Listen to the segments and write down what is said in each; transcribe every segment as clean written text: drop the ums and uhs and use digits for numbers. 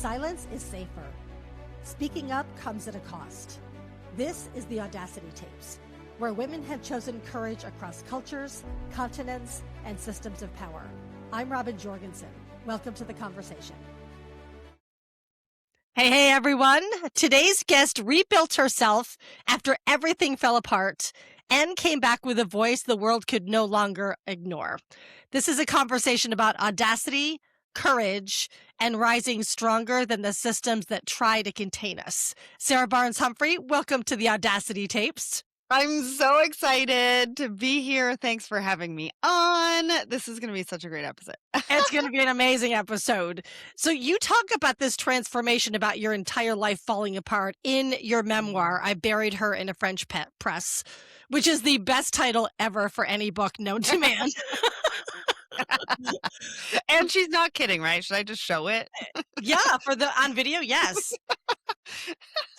silence is safer. Speaking up comes at a cost. This is the Audacity Tapes, where women have chosen courage across cultures, continents, and systems of power. I'm Robin Jorgensen. Welcome to the conversation. Hey, everyone. Today's guest rebuilt herself after everything fell apart and came back with a voice the world could no longer ignore. This is a conversation about audacity, courage, and rising stronger than the systems that try to contain us. Sarah Barnes-Humphrey, welcome to the Audacity Tapes. I'm so excited to be here. Thanks for having me on. This is going to be such a great episode. It's going to be an amazing episode. So you talk about this transformation, about your entire life falling apart in your memoir, I Buried Her in a French Press, which is the best title ever for any book known to man. And she's not kidding, right? Should I just show it? Yeah, on video, yes.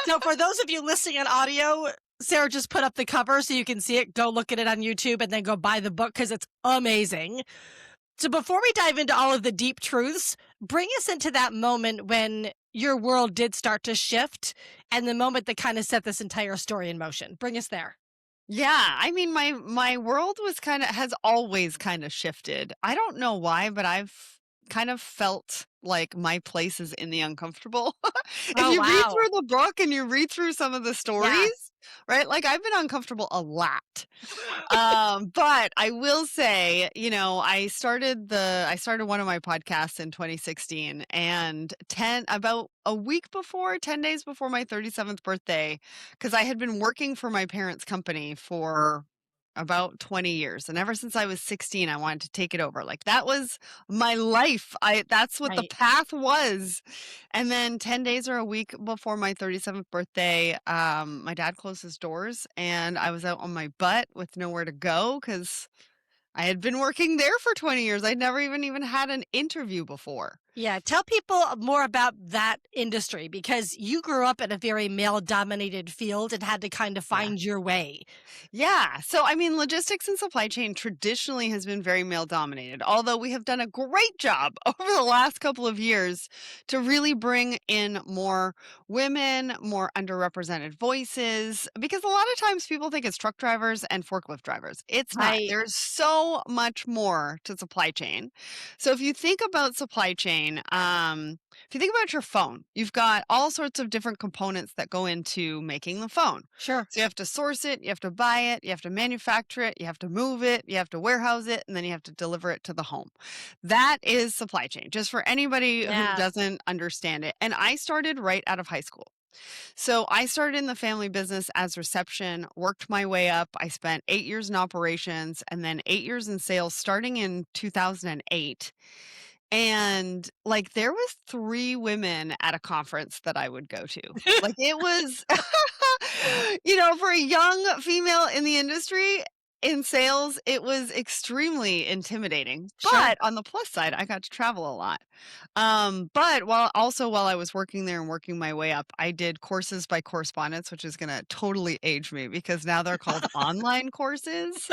So for those of you listening on audio, Sarah just put up the cover so you can see it. Go look at it on YouTube and then go buy the book because it's amazing. So before we dive into all of the deep truths, bring us into that moment when your world did start to shift and the moment that kind of set this entire story in motion. Bring us there. Yeah, I mean, my world has always kind of shifted. I don't know why, but I've kind of felt like my place is in the uncomfortable. If you read through the book and you read through some of the stories, right? Like I've been uncomfortable a lot. But I will say, I started one of my podcasts in 2016 and about a week before, 10 days before my 37th birthday, because I had been working for my parents' company for about 20 years. And ever since I was 16, I wanted to take it over. Like that was my life. That's what the path was. And then 10 days or a week before my 37th birthday, my dad closed his doors and I was out on my butt with nowhere to go because I had been working there for 20 years. I'd never even had an interview before. Yeah, tell people more about that industry because you grew up in a very male-dominated field and had to kind of find your way. Yeah. So, I mean, logistics and supply chain traditionally has been very male-dominated, although we have done a great job over the last couple of years to really bring in more women, more underrepresented voices, because a lot of times people think it's truck drivers and forklift drivers. It's not. There's so much more to supply chain. So if you think about supply chain, if you think about your phone, you've got all sorts of different components that go into making the phone. Sure. So you have to source it, you have to buy it, you have to manufacture it, you have to move it, you have to warehouse it, and then you have to deliver it to the home. That is supply chain, just for anybody who doesn't understand it. And I started right out of high school. So I started in the family business as reception, worked my way up. I spent 8 years in operations and then 8 years in sales starting in 2008. And like there was 3 women at a conference that I would go to. Like it was, for a young female in the industry in sales, it was extremely intimidating. Sure. But on the plus side, I got to travel a lot. But while I was working there and working my way up, I did courses by correspondence, which is going to totally age me because now they're called online courses.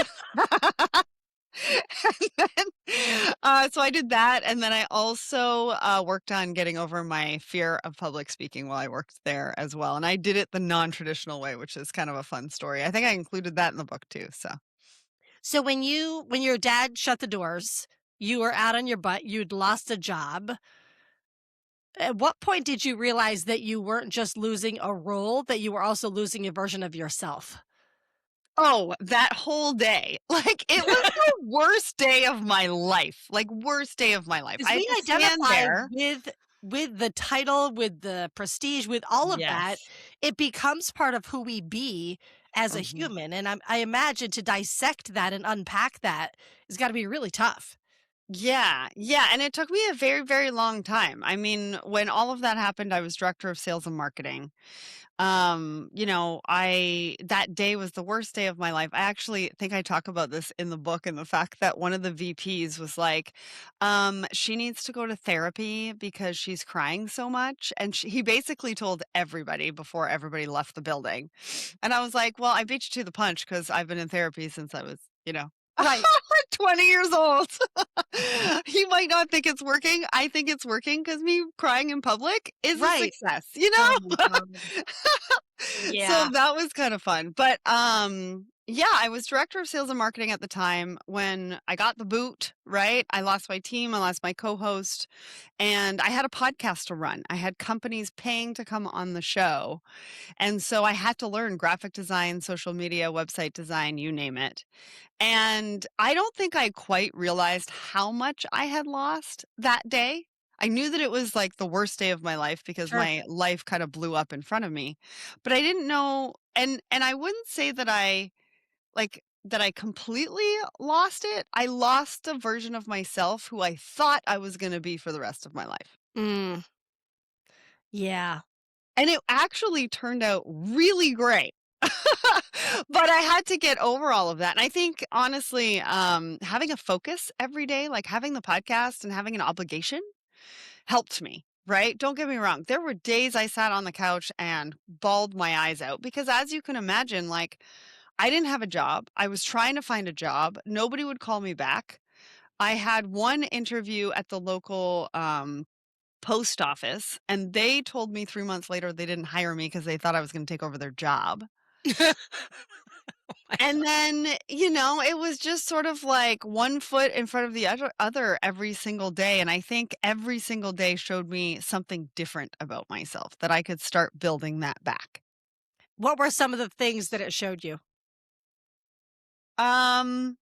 So I did that. And then I also worked on getting over my fear of public speaking while I worked there as well. And I did it the non-traditional way, which is kind of a fun story. I think I included that in the book too. So when your dad shut the doors, you were out on your butt, you'd lost a job. At what point did you realize that you weren't just losing a role, that you were also losing a version of yourself? Oh, that whole day. Like it was the worst day of my life. Like worst day of my life. I identify with the title, with the prestige, with all of that. It becomes part of who we be as a human. And I imagine to dissect that and unpack that has got to be really tough. Yeah. And it took me a very, very long time. I mean, when all of that happened, I was director of sales and marketing. That day was the worst day of my life. I actually think I talk about this in the book and the fact that one of the VPs was like, she needs to go to therapy because she's crying so much. And he basically told everybody before everybody left the building. And I was like, well, I beat you to the punch because I've been in therapy since I was, Right. 20 years old. He might not think it's working. I think it's working because me crying in public is a Right. success, you Oh my know? God. So Yeah. that was kind of fun. But yeah, I was director of sales and marketing at the time when I got the boot, right? I lost my team, I lost my co-host, and I had a podcast to run. I had companies paying to come on the show. And so I had to learn graphic design, social media, website design, you name it. And I don't think I quite realized how much I had lost that day. I knew that it was like the worst day of my life because Sure. my life kind of blew up in front of me. But I didn't know, and I wouldn't say that I completely lost it. I lost a version of myself who I thought I was going to be for the rest of my life. Mm, yeah. And it actually turned out really great. But I had to get over all of that. And I think honestly, having a focus every day, like having the podcast and having an obligation helped me, right? Don't get me wrong. There were days I sat on the couch and bawled my eyes out because as you can imagine, like I didn't have a job. I was trying to find a job. Nobody would call me back. I had one interview at the local post office, and they told me 3 months later they didn't hire me because they thought I was going to take over their job. And then, it was just sort of like one foot in front of the other every single day. And I think every single day showed me something different about myself that I could start building that back. What were some of the things that it showed you? Um,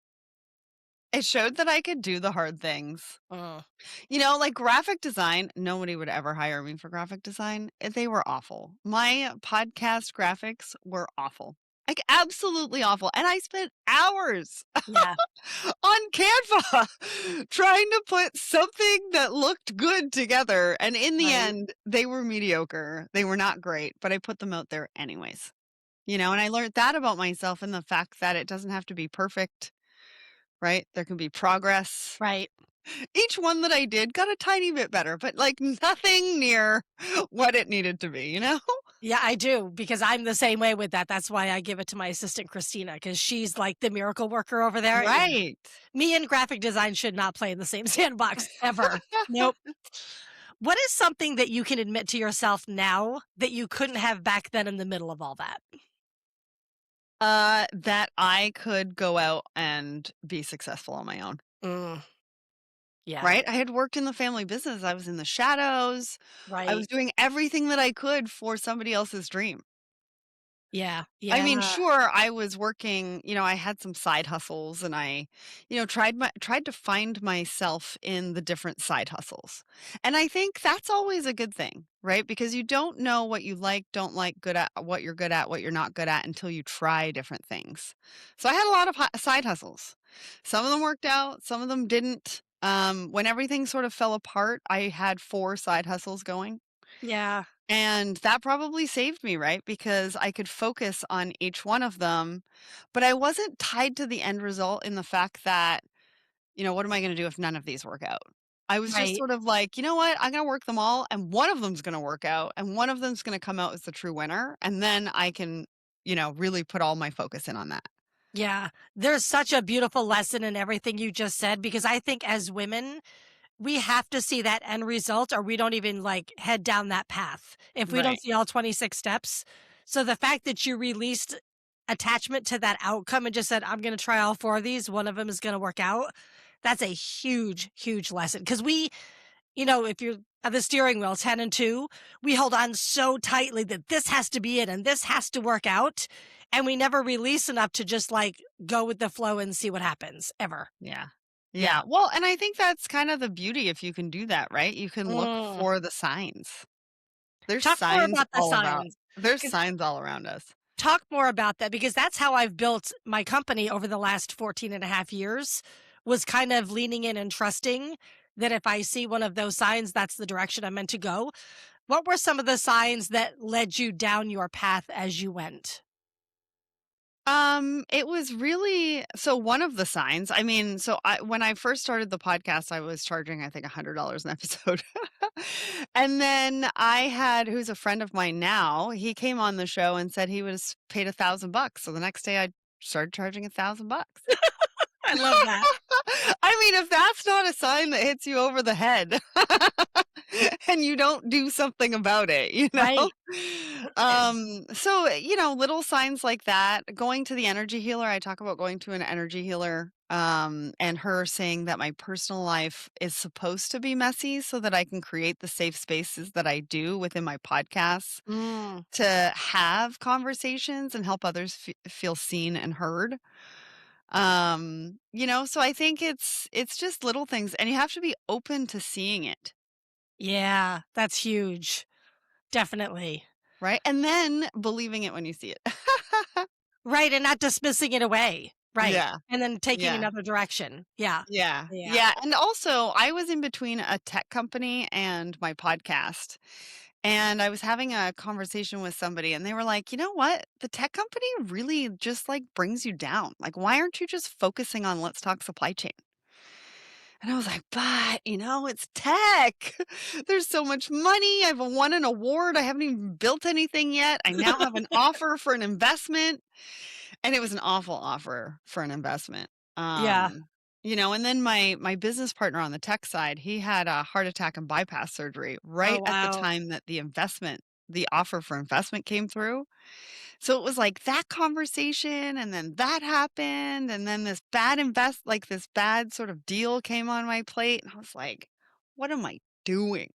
it showed that I could do the hard things. Mm. Like graphic design, nobody would ever hire me for graphic design. They were awful. My podcast graphics were awful. Like absolutely awful. And I spent hours Yeah. on Canva trying to put something that looked good together. And in the Right. end, they were mediocre. They were not great, but I put them out there anyways. And I learned that about myself and the fact that it doesn't have to be perfect, right? There can be progress. Right. Each one that I did got a tiny bit better, but like nothing near what it needed to be, you know? Yeah, I do because I'm the same way with that. That's why I give it to my assistant Christina because she's like the miracle worker over there. Yeah. Right. Me and graphic design should not play in the same sandbox ever. Nope. What is something that you can admit to yourself now that you couldn't have back then in the middle of all that? That I could go out and be successful on my own. Mm, yeah. Right? I had worked in the family business. I was in the shadows. I Right. was doing everything that I could for somebody else's dream. Yeah. I mean, Yeah. sure, I was working, I had some side hustles and I, tried to find myself in the different side hustles. And I think that's always a good thing, right? Because you don't know what you like, don't like, good at, what you're not good at until you try different things. So I had a lot of side hustles. Some of them worked out, some of them didn't. When everything sort of fell apart, I had 4 side hustles going. Yeah. And that probably saved me, right? Because I could focus on each one of them, but I wasn't tied to the end result in the fact that, what am I going to do if none of these work out? I was just Right. sort of like, you know what? I'm going to work them all, and one of them's going to work out, and one of them's going to come out as the true winner. And then I can, really put all my focus in on that. Yeah. There's such a beautiful lesson in everything you just said because I think as women, we have to see that end result or we don't even like head down that path if we don't Right. see all 26 steps. So the fact that you released attachment to that outcome and just said, I'm going to try all 4 of these, one of them is going to work out. That's a huge, huge lesson. Because if you're at the steering wheel, 10 and 2, we hold on so tightly that this has to be it and this has to work out. And we never release enough to just like go with the flow and see what happens ever. Yeah. Yeah. Yeah. Well, and I think that's kind of the beauty if you can do that, right? You can look Mm. for the signs. There's Talk more signs about the all about. signs. There's signs all around us. Talk more about that because that's how I've built my company over the last 14 and a half years was kind of leaning in and trusting that if I see one of those signs, that's the direction I'm meant to go. What were some of the signs that led you down your path as you went? It was really so one of the signs. I mean, when I first started the podcast, I was charging, I think, $100 an episode. And then I had who's a friend of mine now, he came on the show and said he was paid $1,000. So the next day I started charging $1,000. I love that. I mean, if that's not a sign that hits you over the head and you don't do something about it, you know? Right. It is. So, little signs like that, going to the energy healer, I talk about going to an energy healer, and her saying that my personal life is supposed to be messy so that I can create the safe spaces that I do within my podcasts Mm, to have conversations and help others feel seen and heard. So I think it's just little things and you have to be open to seeing it, yeah, that's huge. Definitely. right? And then believing it when you see it. Right, and not dismissing it away. Right. Yeah. And then taking Yeah. another direction. Yeah. Yeah. Yeah. Yeah. And also, I was in between a tech company and my podcast. And I was having a conversation with somebody and they were like, "You know what? The tech company really just like brings you down. Like, why aren't you just focusing on let's talk supply chain?" And I was like, "But, it's tech. There's so much money. I've won an award. I haven't even built anything yet. I now have an offer for an investment." And it was an awful offer for an investment. Yeah. And then my business partner on the tech side, he had a heart attack and bypass surgery Oh, right at the wow. time that the offer for investment came through. So it was like that conversation and then that happened and then this bad sort of deal came on my plate and I was like, what am I doing?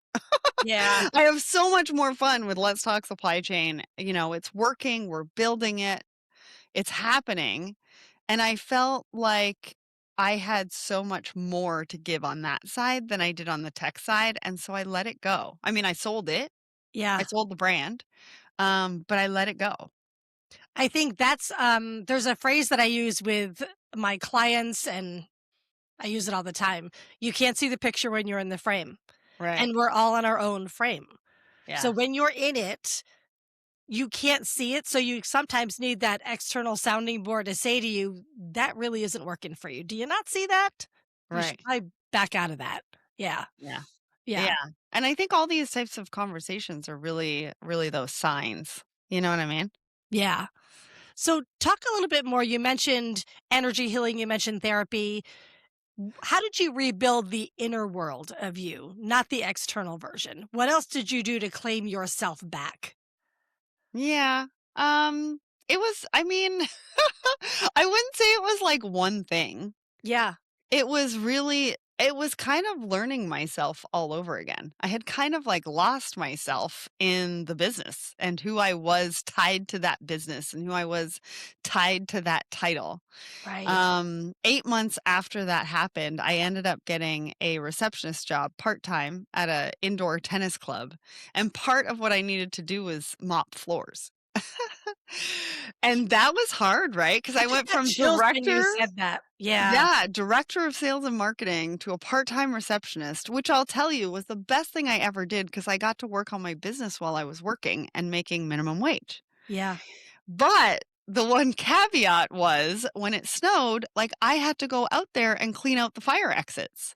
Yeah. I have so much more fun with Let's Talk Supply Chain. It's working, we're building it, it's happening. And I felt like I had so much more to give on that side than I did on the tech side. And so I let it go. I mean, I sold it. I Yeah. sold the brand. But I let it go. I think that's, there's a phrase that I use with my clients, and I use it all the time. You can't see the picture when you're in the frame, Right. and we're all in our own frame. So Yeah. when you're in it, you can't see it, so you sometimes need that external sounding board to say to you, "That really isn't working for you. Do you not see that? You should Right. probably back out of that." Yeah. Yeah. Yeah. Yeah. And I think all these types of conversations are really, really those signs. You know what I mean? Yeah. So talk a little bit more. You mentioned energy healing, you mentioned therapy. How did you rebuild the inner world of you, not the external version? What else did you do to claim yourself back? Yeah. It was, I mean, I wouldn't say it was like one thing. Yeah. It was kind of learning myself all over again. I had kind of like lost myself in the business and who I was tied to that business and who I was tied to that title. Right. 8 months after that happened, I ended up getting a receptionist job part-time at a indoor tennis club, and part of what I needed to do was mop floors. And that was hard, right? Because I I just went got from chills when you director said that. Yeah. yeah, director of sales and marketing to a part-time receptionist, which I'll tell you was the best thing I ever did because I got to work on my business while I was working and making minimum wage. Yeah. But the one caveat was when it snowed, like I had to go out there and clean out the fire exits,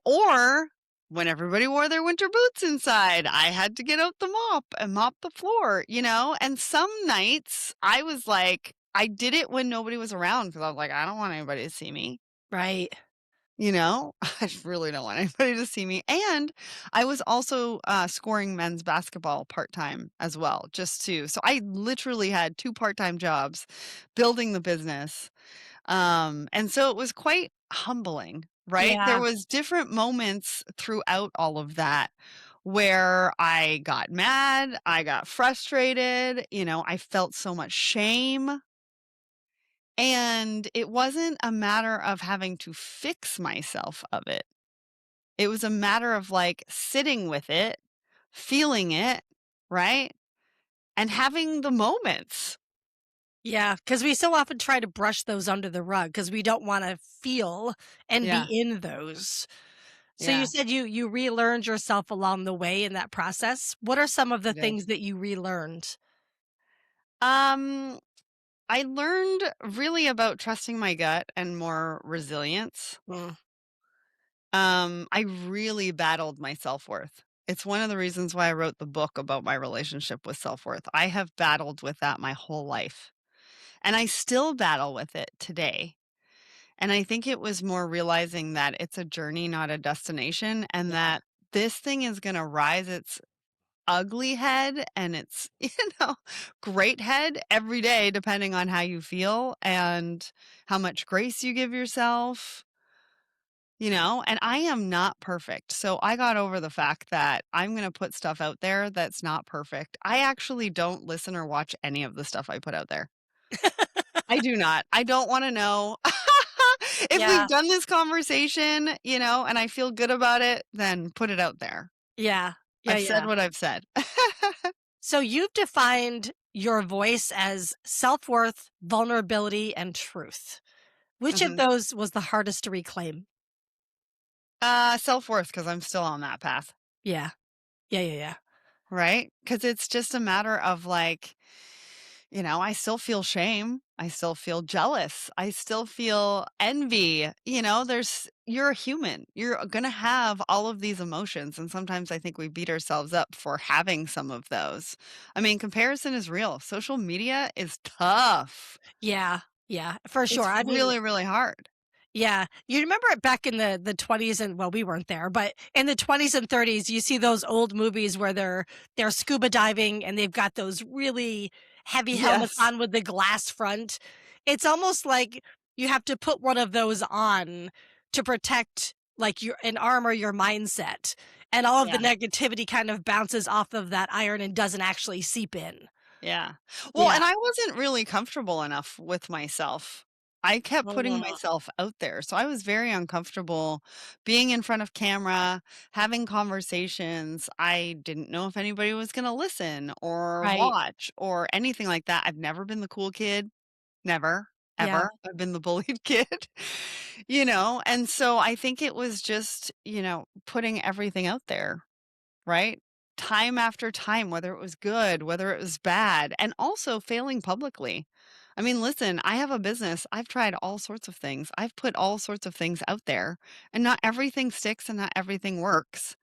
or when everybody wore their winter boots inside, I had to get out the mop and mop the floor. And some nights I was like, I did it when nobody was around because I was like, I don't want anybody to see me. Right. I really don't want anybody to see me. And I was also scoring men's basketball part time as well, so I literally had two part time jobs building the business. And so it was quite humbling, right? There Yeah. was different moments throughout all of that where I got mad, I got frustrated, I felt so much shame. And it wasn't a matter of having to fix myself of it. It was a matter of like sitting with it, feeling it, right? And having the moments. Yeah. Because we so often try to brush those under the rug because we don't want to feel and be Yeah. in those. So you Yeah. said you relearned yourself along the way in that process. What are some of the I did. things that you relearned? Um, I learned really about trusting my gut and more resilience. Mm, I really battled my self-worth. It's one of the reasons why I wrote the book about my relationship with self-worth. I have battled with that my whole life, and I still battle with it today. And I think it was more realizing that it's a journey, not a destination, and Yeah. that this thing is gonna rise its ugly head and its, great head every day depending on how you feel and how much grace you give yourself, and I am not perfect. So I got over the fact that I'm going to put stuff out there that's not perfect. I actually don't listen or watch any of the stuff I put out there. I do not. I don't want to know. If we've Yeah. done this conversation, and I feel good about it, then put it out there. Yeah. Yeah. I've said Yeah. what I've said. So you've defined your voice as self-worth, vulnerability, and truth. Which of Mhm. those was the hardest to reclaim? Self-worth, because I'm still on that path, Yeah. Yeah. Yeah. Yeah. right? Because it's just a matter of like, I still feel shame. I still feel jealous. I still feel envy. You're a human. You're going to have all of these emotions. And sometimes I think we beat ourselves up for having some of those. I mean, comparison is real. Social media is tough. Yeah. Yeah. For sure. It's I mean, really, really hard. yeah. You remember it back in the 20s and well, we weren't there, but in the 20s and 30s, you see those old movies where they're scuba diving and they've got those really heavy helmets Yes. on with the glass front. It's almost like you have to put one of those on to protect like your and armor your mindset. And all of the Yeah. negativity kind of bounces off of that iron and doesn't actually seep in. Yeah. Well, Yeah. and I wasn't really comfortable enough with myself. I kept putting Mm, myself out there. So I was very uncomfortable being in front of camera, having conversations. I didn't know if anybody was going to listen or right. watch or anything like that. I've never been the cool kid. Never, Yeah. ever. I've been the bullied kid, And so I think it was just, putting everything out there. Right? Time after time, whether it was good, whether it was bad, and also failing publicly. I mean, listen, I have a business. I've tried all sorts of things. I've put all sorts of things out there, and not everything sticks and not everything works.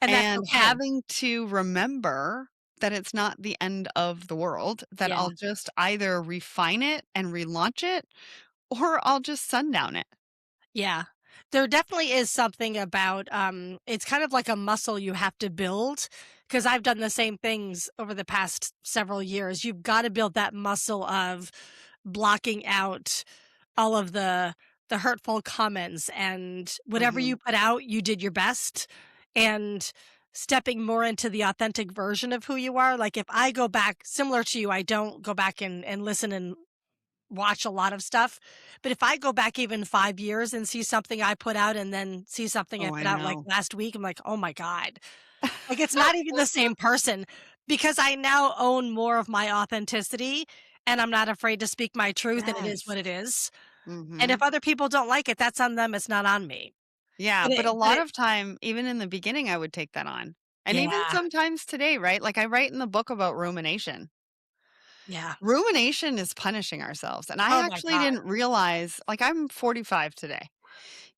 And that's And okay. having to remember that it's not the end of the world, that Yeah. I'll just either refine it and relaunch it, or I'll just sundown it. Yeah. There definitely is something about it's kind of like a muscle you have to build because I've done the same things over the past several years. You've got to build that muscle of blocking out all of the hurtful comments and whatever Hmm. you put out, you did your best and stepping more into the authentic version of who you are. Like if I go back similar to you, I don't go back and listen and watch a lot of stuff. But if I go back even 5 years and see something I put out and then see something I Oh, I put out like know. last week, I'm like, "Oh my god." Like it's not even the same person because I now own more of my authenticity and I'm not afraid to speak my truth and it is Yes. what it is. And Hmm. if other people don't like it, that's on them, it's not on me. Yeah, But but a but lot it of time, even in the beginning, I would take that on. And even yeah, sometimes today, right? Like I write in the book about rumination. yeah. Rumination is punishing ourselves. And I Oh my actually god. didn't realize, like I'm 45 today,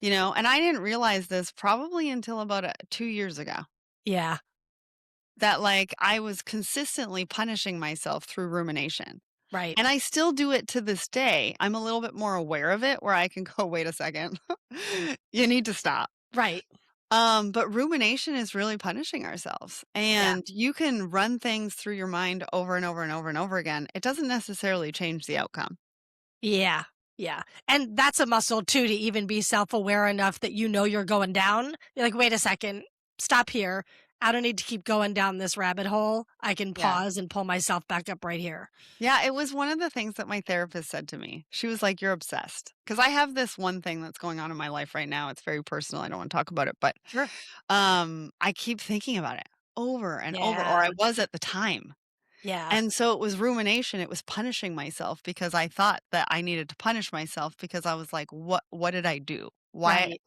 and I didn't realize this probably until about 2 years ago Yeah, that like I was consistently punishing myself through rumination. right, And I still do it to this day. I'm a little bit more aware of it where I can go, wait a second, you need to stop. right. But rumination is really punishing ourselves. Yeah. And you can run things through your mind over and over and over and over again. It doesn't necessarily change the outcome. Yeah. Yeah. And that's a muscle too to even be self-aware enough that you know you're going down. You're like, wait a second, stop here. I don't need to keep going down this rabbit hole. I can Yeah. pause and pull myself back up right here. Yeah, it was one of the things that my therapist said to me. She was like, "You're obsessed." Because I have this one thing that's going on in my life right now. It's very personal. I don't want to talk about it, but Sure. I keep thinking about it over and over, or Yeah. I was at the time. Yeah. And so it was rumination, it was punishing myself because I thought that I needed to punish myself because I was like, "What did I do? Right.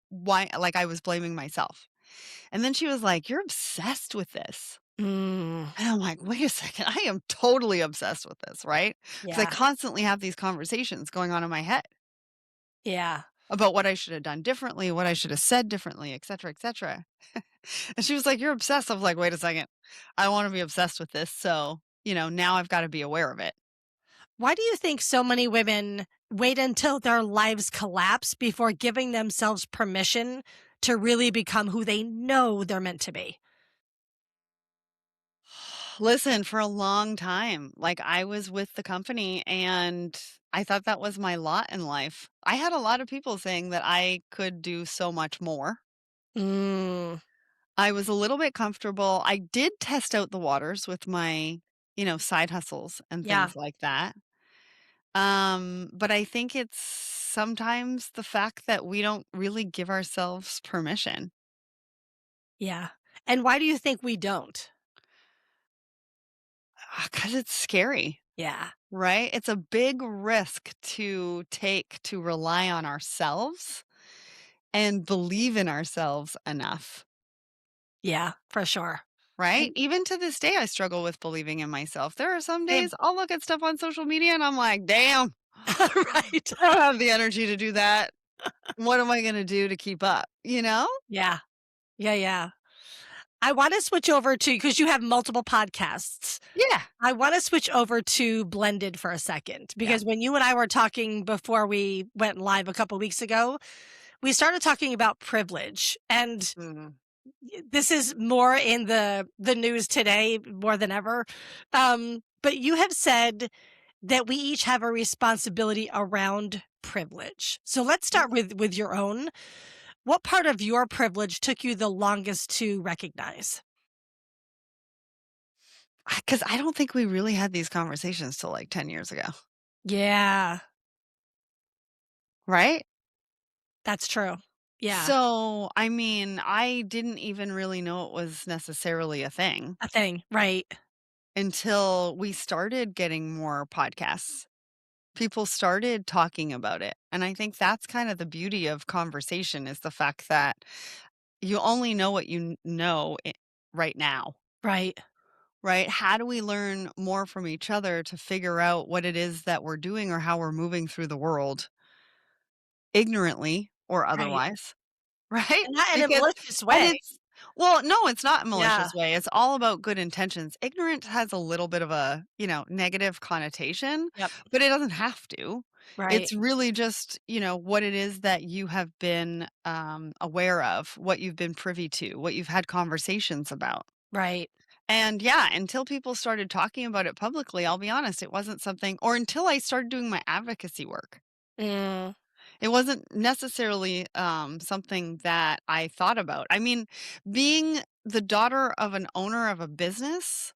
Why," like, I was blaming myself. And then she was like, "You're obsessed with this." Mm, And I'm like, "Wait a second, I am totally obsessed with this," right? Because I yeah. constantly have these conversations going on in my head Yeah. about what I should have done differently, what I should have said differently, et cetera, et cetera. And she was like, "You're obsessed." I was like, "Wait a second. I wanna be obsessed with this, so, now I've gotta be aware of it." Why do you think so many women wait until their lives collapse before giving themselves permission to really become who they know they're meant to be? Listen, for a long time, like, I was with the company and I thought that was my lot in life. I had a lot of people saying that I could do so much more. Mm, I was a little bit comfortable. I did test out the waters with my, side hustles and yeah, things like that. But I think it's sometimes the fact that we don't really give ourselves permission. yeah. And why do you think we don't? Because it's scary. Yeah, Right? It's a big risk to take to rely on ourselves and believe in ourselves enough, yeah, for sure. right? And Even to this day, I struggle with believing in myself. There are some same. days I'll look at stuff on social media and I'm like, damn, Right. I don't have the energy to do that. What am I going to do to keep up? You know? Yeah, yeah, yeah. I want to switch over to because you have multiple podcasts. Yeah. I want to switch over to blended for a second Yeah. because when you and I were talking before we went live a couple weeks ago, we started talking about privilege, and Mhm. this is more in the news today more than ever. But you have said that we each have a responsibility around privilege. So let's start with your own. What part of your privilege took you the longest to recognize? Because I don't think we really had these conversations till like 10 years ago, Yeah, right? that's true. Yeah, So, I mean, I didn't even really know it was necessarily a thing a thing, right? until we started getting more podcasts. People started talking about it. And I think that's kind of the beauty of conversation is the fact that you only know what you know right now, Right, right? How do we learn more from each other to figure out what it is that we're doing or how we're moving through the world ignorantly or right. otherwise? Right? And not in a Because malicious and way. it's well, no, it's not a Yeah, malicious way. It's all about good intentions. Ignorance has a little bit of a, negative connotation, yep, but it doesn't have to. right, It's really just, what it is that you have been aware of, what you've been privy to, what you've had conversations about. right. And yeah, until people started talking about it publicly, I'll be honest, it wasn't something, or until I started doing my advocacy work. Mm, It wasn't necessarily, something that I thought about. I mean, being the daughter of an owner of a business,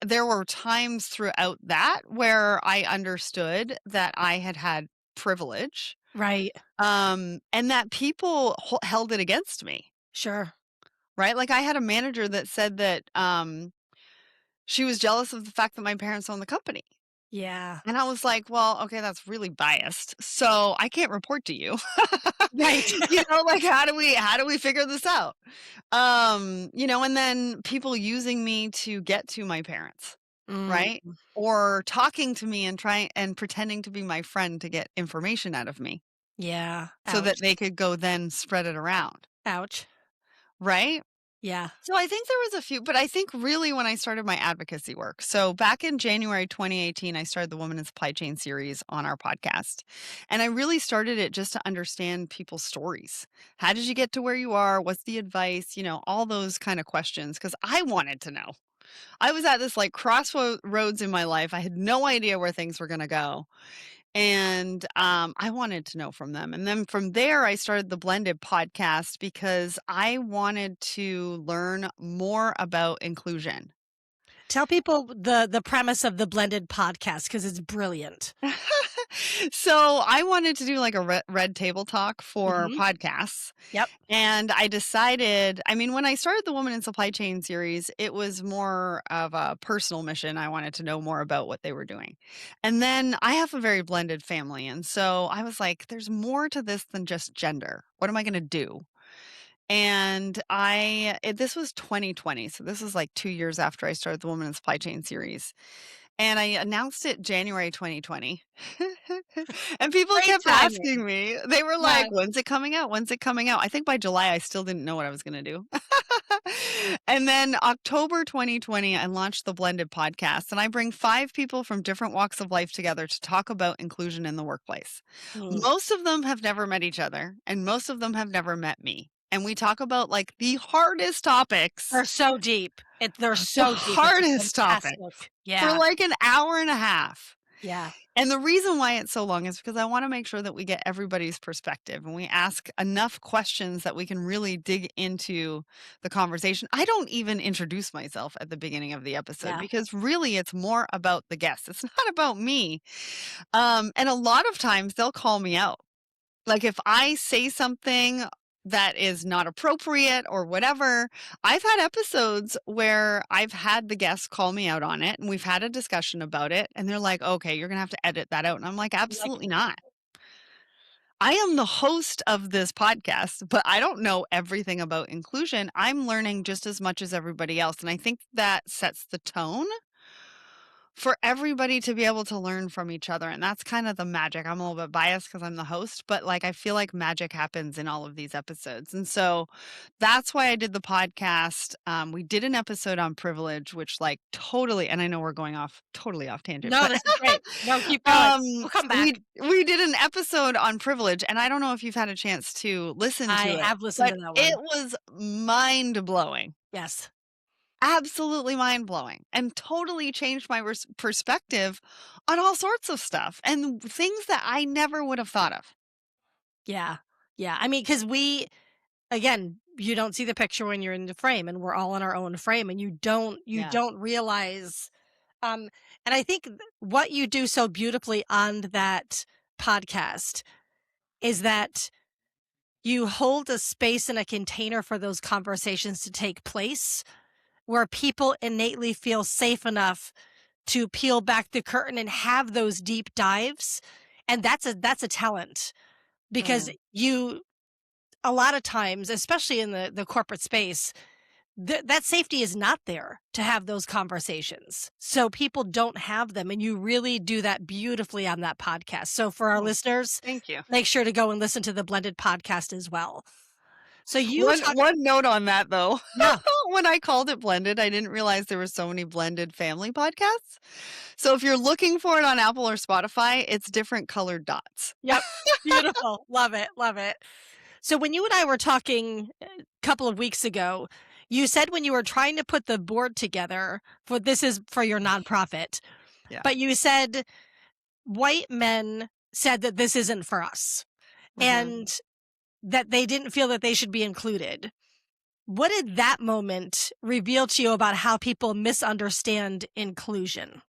there were times throughout that where I understood that I had had privilege, right, and that people held it against me, sure. right? Like, I had a manager that said that, she was jealous of the fact that my parents own the company. Yeah, And I was like, "Well, okay, that's really biased. So I can't report to you." right. Like how do we figure this out? And then people using me to get to my parents, Mm, right? Or talking to me and trying and pretending to be my friend to get information out of me yeah, so that ouch, they could go then spread it around, ouch. right? Yeah. So I think there was a few, but I think really when I started my advocacy work. So back in January 2018, I started the Woman in Supply Chain series on our podcast. And I really started it just to understand people's stories. How did you get to where you are? What's the advice? All those kind of questions because I wanted to know. I was at this like crossroads in my life. I had no idea where things were going to go. And I wanted to know from them. And then from there, I started the Blended podcast because I wanted to learn more about inclusion. Tell people the premise of the blended podcast because it's brilliant. So I wanted to do like a red table talk for Mhm. podcasts. Yep. And I decided, I mean, when I started the Woman in Supply Chain series, it was more of a personal mission. I wanted to know more about what they were doing. And then I have a very blended family. And so I was like, there's more to this than just gender. What am I going to do? And this was 2020. So this was like 2 years after I started the Woman in Supply Chain series. And I announced it January 2020. And people Great kept timing. asking me. They were Yeah. like, "When's it coming out? When's it coming out?" I think by July I still didn't know what I was gonna do. And then October 2020, I launched the Blended podcast, and I bring 5 people from different walks of life together to talk about inclusion in the workplace. Mm. Most of them have never met each other, and most of them have never met me. And we talk about like the hardest topics, They're so deep. They're the so deep. It's hardest topics fantastic. for Yeah. like an hour and a half. Yeah. And the reason why it's so long is because I want to make sure that we get everybody's perspective and we ask enough questions that we can really dig into the conversation. I don't even introduce myself at the beginning of the episode Yeah. because really it's more about the guests. It's not about me. And a lot of times they'll call me out. Like if I say something that is not appropriate or whatever, I've had episodes where I've had the guests call me out on it and we've had a discussion about it and they're like, "Okay, you're going to have to edit that out." And I'm like, Like, "Absolutely not. I am the host of this podcast, but I don't know everything about inclusion. I'm learning just as much as everybody else." And I think that sets the tone for everybody to be able to learn from each other, and that's kind of the magic. I'm a little bit biased because 'cause I'm the host, but, like, I feel like magic happens in all of these episodes, and so that's why I did the podcast. We did an episode on privilege, which, like, totally and I know we're going off totally off tangent, no, but, this is great. No, keep going. We'll come back. we did an episode on privilege, and I don't know if you've had a chance to listen to I it, have listened but to that it one. was mind-blowing. Yes. Absolutely mind-blowing and totally changed my perspective on all sorts of stuff and things that I never would have thought of. Yeah. Yeah. I mean, because again, you don't see the picture when you're in the frame, and we're all in our own frame, and you Yeah. don't realize. Um, and I think what you do so beautifully on that podcast is that you hold a space and a container for those conversations to take place where people innately feel safe enough to peel back the curtain and have those deep dives. And that's a talent because Mm. you a lot of times, especially in the corporate space, that safety is not there to have those conversations. So people don't have them, and you really do that beautifully on that podcast. So for our Oh, listeners, thank you. make sure to go and listen to the Blended podcast as well. So you talk One note on that though. Yeah. When I called it blended, I didn't realize there were so many blended family podcasts. So if you're looking for it on Apple or Spotify, it's different colored dots. Yep. Beautiful. Love it. Love it. So when you and I were talking a couple of weeks ago, you said when you were trying to put the board together this is for your nonprofit, Yeah. but you said white men said that this isn't for us Mhm. and that they didn't feel that they should be included. What did that moment reveal to you about how people misunderstand inclusion?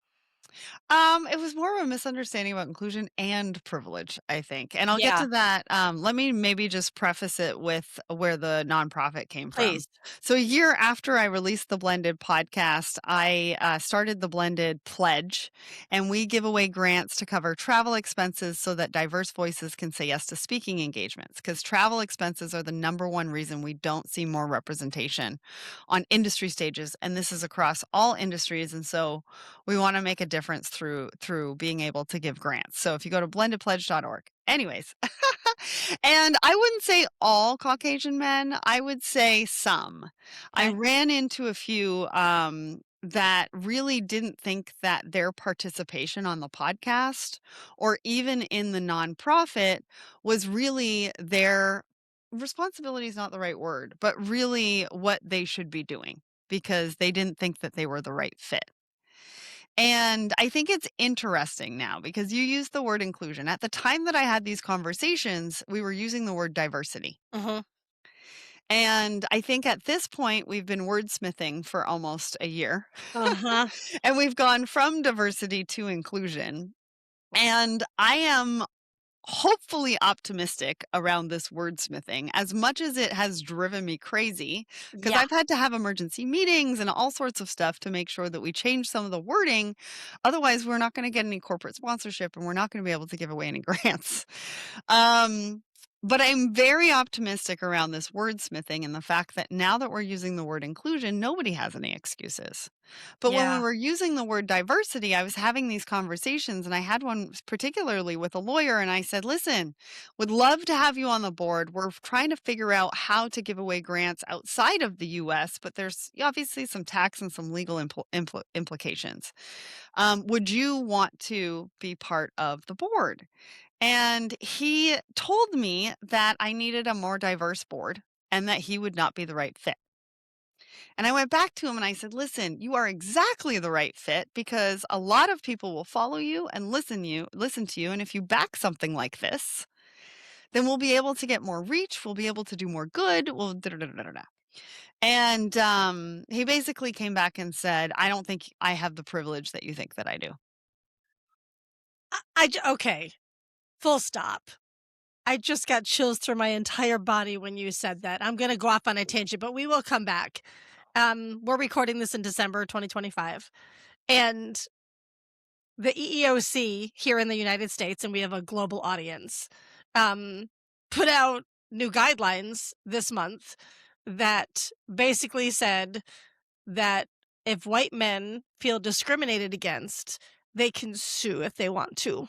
It was more of a misunderstanding about inclusion and privilege, I think. And I'll get Yeah, to that. Let me maybe just preface it with where the nonprofit came from. please. So, a year after I released the Blended podcast, I started the Blended Pledge, and we give away grants to cover travel expenses so that diverse voices can say yes to speaking engagements. Because travel expenses are the number one reason we don't see more representation on industry stages. And this is across all industries. And so, we want to make a difference through being able to give grants. So if you go to blendedpledge.org. Anyways, and I wouldn't say all Caucasian men, I would say some. I Okay. ran into a few that really didn't think that their participation on the podcast or even in the nonprofit was really their responsibility is not the right word, but really what they should be doing because they didn't think that they were the right fit. And I think it's interesting now because you used the word inclusion. At the time that I had these conversations, we were using the word diversity. Mhm. And I think at this point, we've been wordsmithing for almost a year. Uh-huh. And we've gone from diversity to inclusion. And I am hopefully optimistic around this wordsmithing as much as it has driven me crazy because Yeah. I've had to have emergency meetings and all sorts of stuff to make sure that we change some of the wording. Otherwise, we're not going to get any corporate sponsorship and we're not going to be able to give away any grants. But I'm very optimistic around this wordsmithing and the fact that now that we're using the word inclusion, nobody has any excuses. But when we Yeah. were using the word diversity, I was having these conversations, and I had one particularly with a lawyer, and I said, listen, would love to have you on the board. We're trying to figure out how to give away grants outside of the US, but there's obviously some tax and some legal implications. Would you want to be part of the board? And he told me that I needed a more diverse board and that he would not be the right fit. And I went back to him and I said, listen, you are exactly the right fit because a lot of people will follow you and listen to you. And if you back something like this, then we'll be able to get more reach. We'll be able to do more good. We'll da, da, da, da, da, da. And he basically came back and said, I don't think I have the privilege that you think that I do. Okay. Full stop. I just got chills through my entire body when you said that. I'm going to go off on a tangent, but we will come back. We're recording this in December 2025, and the EEOC here in the United States, and we have a global audience, put out new guidelines this month that basically said that if white men feel discriminated against, they can sue if they want to,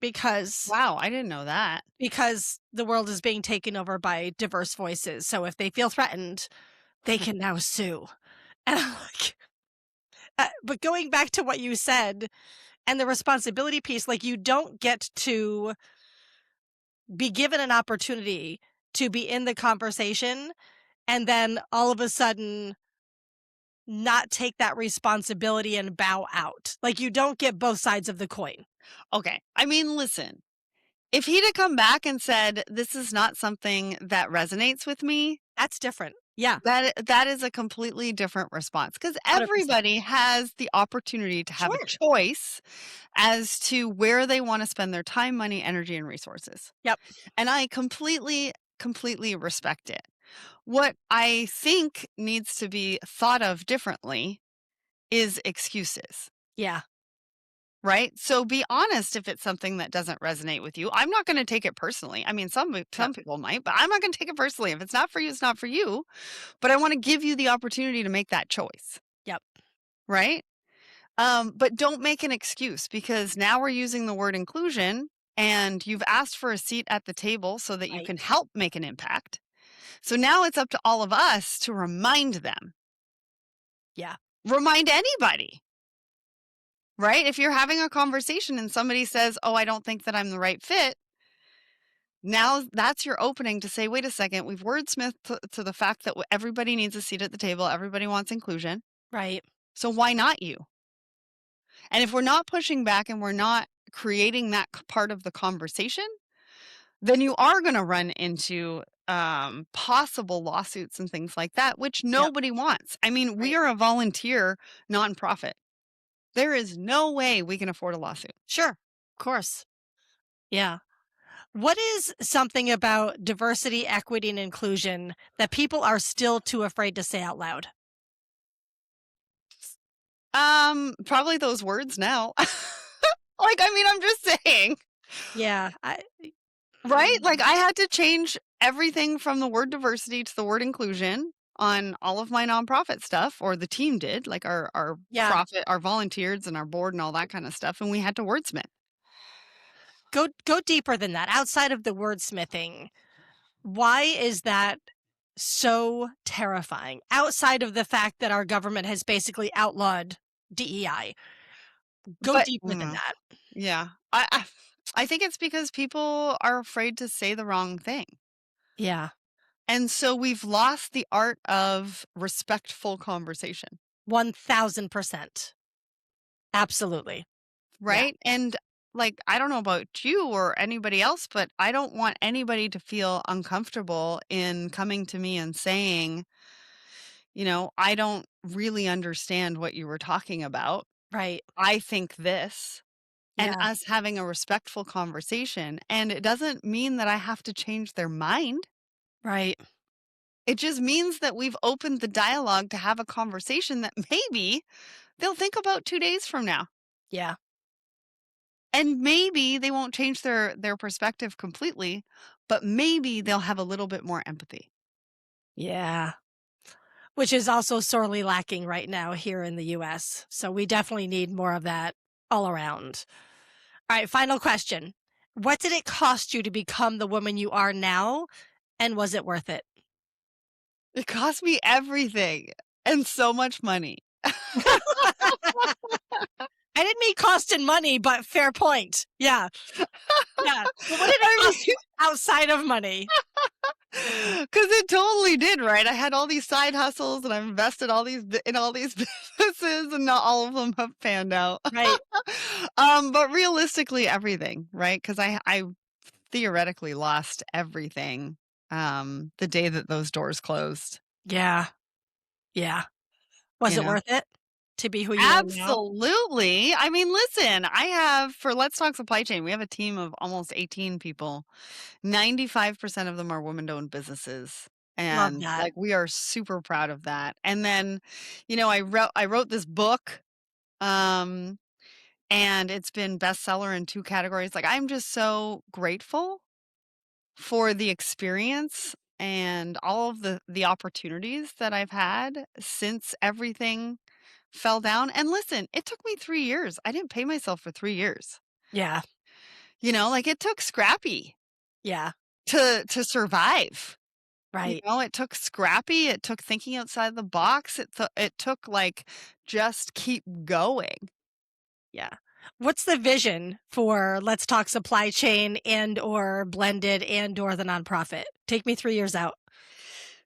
because Wow, I didn't know that. because the world is being taken over by diverse voices. So if they feel threatened, they can now sue. And I'm like, but going back to what you said and the responsibility piece, like you don't get to be given an opportunity to be in the conversation and then all of a sudden not take that responsibility and bow out. Like you don't get both sides of the coin. Okay. I mean, listen, if he'd have come back and said, this is not something that resonates with me, That's different. Yeah. that is a completely different response because 100%. everybody has the opportunity to have a Sure. choice as to where they want to spend their time, money, energy, and resources. Yep. And I completely respect it. What I think needs to be thought of differently is excuses. Yeah. Right? So be honest if it's something that doesn't resonate with you. I'm not going to take it personally. I mean, some Yep. people might, but I'm not going to take it personally. If it's not for you, it's not for you. But I want to give you the opportunity to make that choice, Yep. right? But don't make an excuse because now we're using the word inclusion and you've asked for a seat at the table so that you Right. can help make an impact. So now it's up to all of us to remind them. Yeah. Remind anybody. Right? If you're having a conversation and somebody says, "Oh, I don't think that I'm the right fit," now that's your opening to say, "Wait a second, we've wordsmithed to the fact that everybody needs a seat at the table, everybody wants inclusion. Right. So why not you?" And if we're not pushing back and we're not creating that part of the conversation, then you are going to run into possible lawsuits and things like that, which Yep. nobody wants. I mean, we Right. are a volunteer nonprofit. There is no way we can afford a lawsuit. Sure. Of course. Yeah. What is something about diversity, equity, and inclusion that people are still too afraid to say out loud? Probably those words now. Like, I mean, I'm just saying, Yeah. right? Like, I had to change everything from the word diversity to the word inclusion on all of my nonprofit stuff, or the team did, like our Yeah. profit, our volunteers and our board and all that kind of stuff. And we had to wordsmith. Go deeper than that. Outside of the wordsmithing, why is that so terrifying? Outside of the fact that our government has basically outlawed DEI. Go But deeper than that. yeah, I think it's because people are afraid to say the wrong thing. Yeah. And so we've lost the art of respectful conversation. 1000%. Absolutely. Yeah. Right? And like, I don't know about you or anybody else, but I don't want anybody to feel uncomfortable in coming to me and saying, I don't really understand what you were talking about. Right. I think this, and Yeah. us having a respectful conversation. And it doesn't mean that I have to change their mind. Right. It just means that we've opened the dialogue to have a conversation that maybe they'll think about 2 days from now. Yeah. And maybe they won't change their perspective completely, but maybe they'll have a little bit more empathy. Yeah. Which is also sorely lacking right now here in the US. So we definitely need more of that all around. All right, final question. What did it cost you to become the woman you are now? And was it worth it? It cost me everything and so much money. I didn't mean cost in money, but fair point. Yeah. Yeah. But what did it I cost you outside of money? mean, because it totally did, right? I had all these side hustles and I've invested in all these businesses and not all of them have panned out. Right. But realistically everything, right? Because I theoretically lost everything the day that those doors closed, Yeah. Yeah. Was you it know? worth it to be who you are now? Absolutely. I mean, listen, I have for Let's Talk Supply Chain, we have a team of almost 18 people. 95% of them are women-owned businesses. Love And that. like we are super proud of that. And then, I wrote this book um and it's been bestseller in 2 categories. Like I'm just so grateful for the experience and all of the opportunities that I've had since everything fell down. And listen, it took me 3 years. I didn't pay myself for 3 years. Yeah. Like it took scrappy Yeah. to survive. Right. It took scrappy, it took thinking outside the box, it took like just keep going. Yeah. What's the vision for Let's Talk Supply Chain and or Blended and or the nonprofit? Take me 3 years out.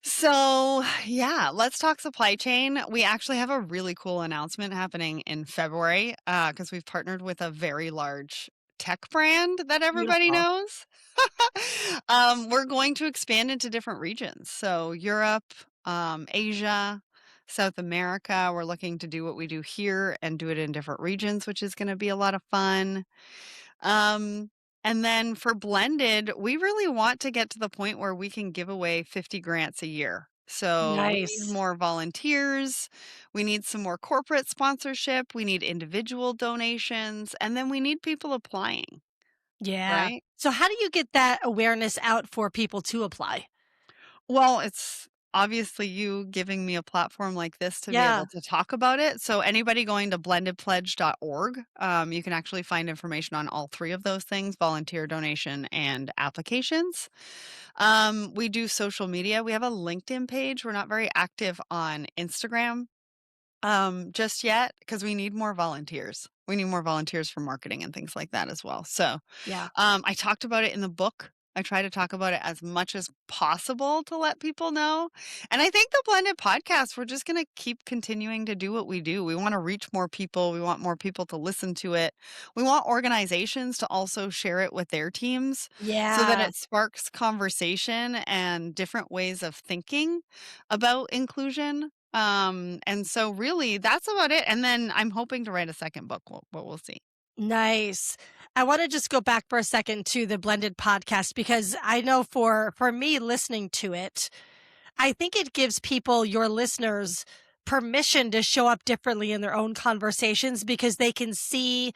So, yeah, let's talk supply chain. We actually have a really cool announcement happening in February because we've partnered with a very large tech brand that everybody Beautiful. knows. We're going to expand into different regions. So, Europe, Asia, South America. We're looking to do what we do here and do it in different regions, which is going to be a lot of fun. Um, and then for blended, we really want to get to the point where we can give away 50 grants a year. So we need Nice. more volunteers. We need some more corporate sponsorship. We need individual donations. And then we need people applying, Yeah. right? So how do you get that awareness out for people to apply? Well, it's obviously you giving me a platform like this to be Yeah. able to talk about it. So anybody going to blendedpledge.org, you can actually find information on all three of those things: volunteer donation and applications. We do social media. We have a LinkedIn page. We're not very active on Instagram just yet because we need more volunteers. We need more volunteers for marketing and things like that as well. So Yeah. I talked about it in the book. I try to talk about it as much as possible to let people know. And I think the Blended podcast, we're just going to keep continuing to do what we do. We want to reach more people. We want more people to listen to it. We want organizations to also share it with their teams so that Yeah. it sparks conversation and different ways of thinking about inclusion. And so really that's about it. And then I'm hoping to write a second book, but we'll see. Nice. I want to just go back for a second to the Blended podcast because I know for me listening to it, I think it gives people, your listeners, permission to show up differently in their own conversations because they can see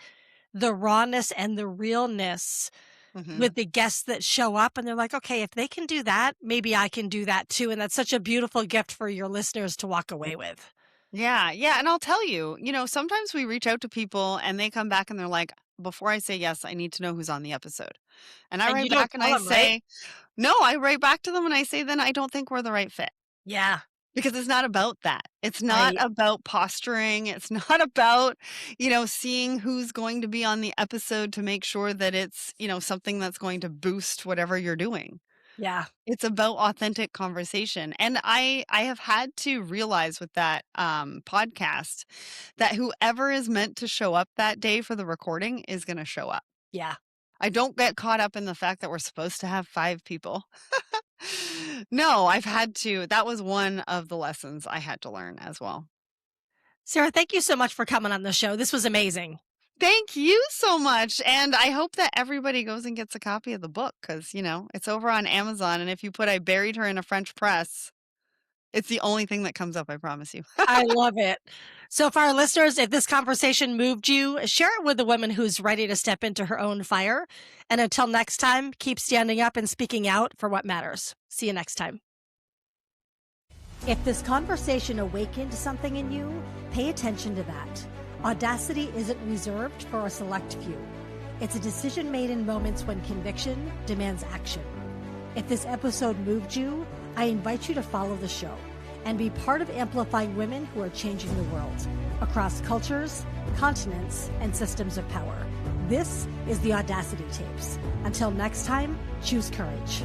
the rawness and the realness Mhm. with the guests that show up and they're like, okay, if they can do that, maybe I can do that too. And that's such a beautiful gift for your listeners to walk away with. Yeah, yeah, and I'll tell you, sometimes we reach out to people and they come back and they're like, "Before I say yes, I need to know who's on the episode." And I And write you don't back and tell I them, right? say, "No," I write back to them and I say, "Then I don't think we're the right fit." Yeah. Because it's not about that. It's not Right. about posturing. It's not about, seeing who's going to be on the episode to make sure that it's, something that's going to boost whatever you're doing. Yeah. It's about authentic conversation, and I have had to realize with that, podcast that whoever is meant to show up that day for the recording is gonna show up. Yeah. I don't get caught up in the fact that we're supposed to have 5 people. No, I've had to that was one of the lessons I had to learn as well. Sarah, thank you so much for coming on the show. This was amazing. Thank you so much, and I hope that everybody goes and gets a copy of the book because it's over on Amazon, and if you put "I buried her in a French press," It's the only thing that comes up, I promise you. I love it. So for our listeners, if this conversation moved you, share it with a woman who's ready to step into her own fire. And until next time, keep standing up and speaking out for what matters. See you next time. If this conversation awakened something in you, pay attention to that. Audacity isn't reserved for a select few. It's a decision made in moments when conviction demands action. If this episode moved you, I invite you to follow the show and be part of amplifying women who are changing the world across cultures, continents, and systems of power. This is the Audacity Tapes. Until next time, choose courage.